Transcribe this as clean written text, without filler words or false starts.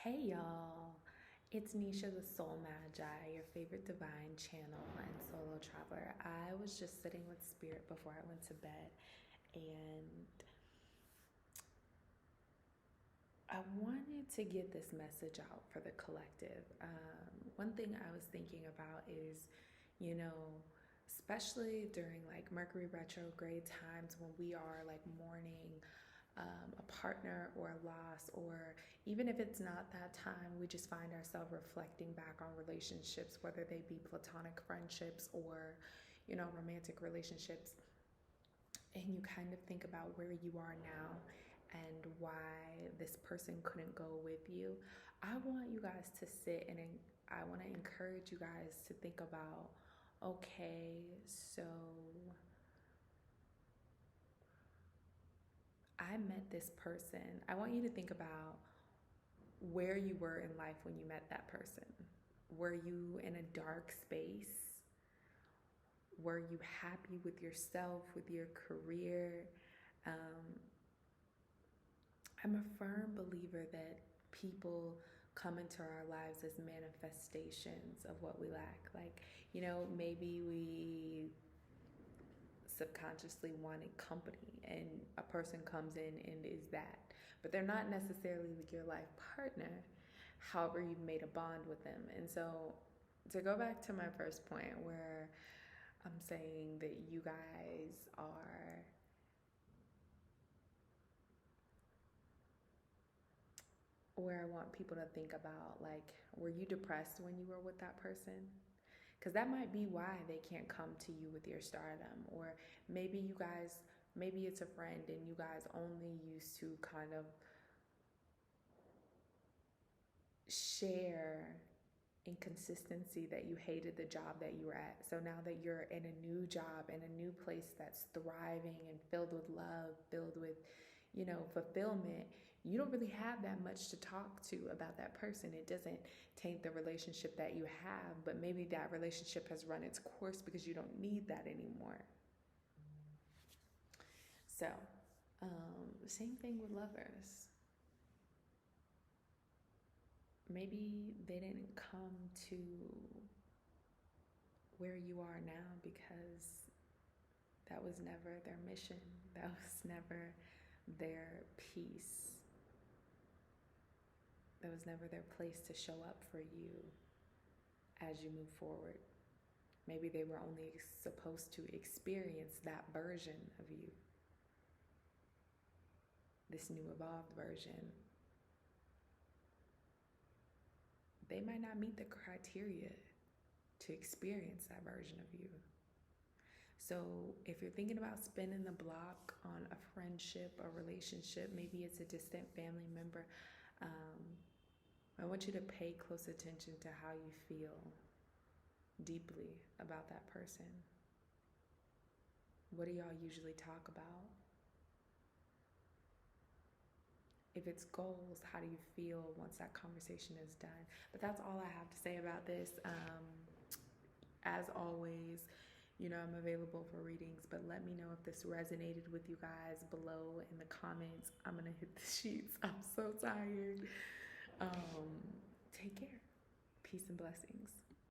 Hey y'all, it's Nisha the Soul Magi, your favorite divine channel and solo traveler. I was just sitting with spirit before I went to bed and I wanted to get this message out for the collective. One thing I was thinking about is, you know, especially during like Mercury retrograde times when we are like mourning a partner or a loss, or even if it's not that time, we just find ourselves reflecting back on relationships, whether they be platonic friendships or, romantic relationships. And you kind of think about where you are now and why this person couldn't go with you. I want you guys to sit and I want to encourage you guys to think about, okay, so I met this person. I want you to think about where you were in life when you met that person. Were you in a dark space? Were you happy with yourself, with your career? I'm a firm believer that people come into our lives as manifestations of what we lack. Like, maybe we subconsciously wanted company and a person comes in and is that, but they're not necessarily like your life partner. However, you've made a bond with them. And so to go back to my first point where I'm saying that you guys are where I want people to think about, like, were you depressed when you were with that person? Because that might be why they can't come to you with your stardom. Or maybe it's a friend and you guys only used to kind of share inconsistency, that you hated the job that you were at. So now that you're in a new job, in a new place that's thriving and filled with love, filled with, fulfillment, you don't really have that much to talk to about that person. It doesn't taint the relationship that you have, but maybe that relationship has run its course because you don't need that anymore. So, same thing with lovers. Maybe they didn't come to where you are now because that was never their mission. That was never their piece. That was never their place to show up for you as you move forward. Maybe they were only supposed to experience that version of you, this new evolved version. They might not meet the criteria to experience that version of you. So if you're thinking about spinning the block on a friendship or relationship, maybe it's a distant family member, I want you to pay close attention to how you feel deeply about that person. What do y'all usually talk about? If it's goals, how do you feel once that conversation is done? But that's all I have to say about this. As always, I'm available for readings, but let me know if this resonated with you guys below in the comments. I'm gonna hit the sheets. I'm so tired. Take care. Peace and blessings.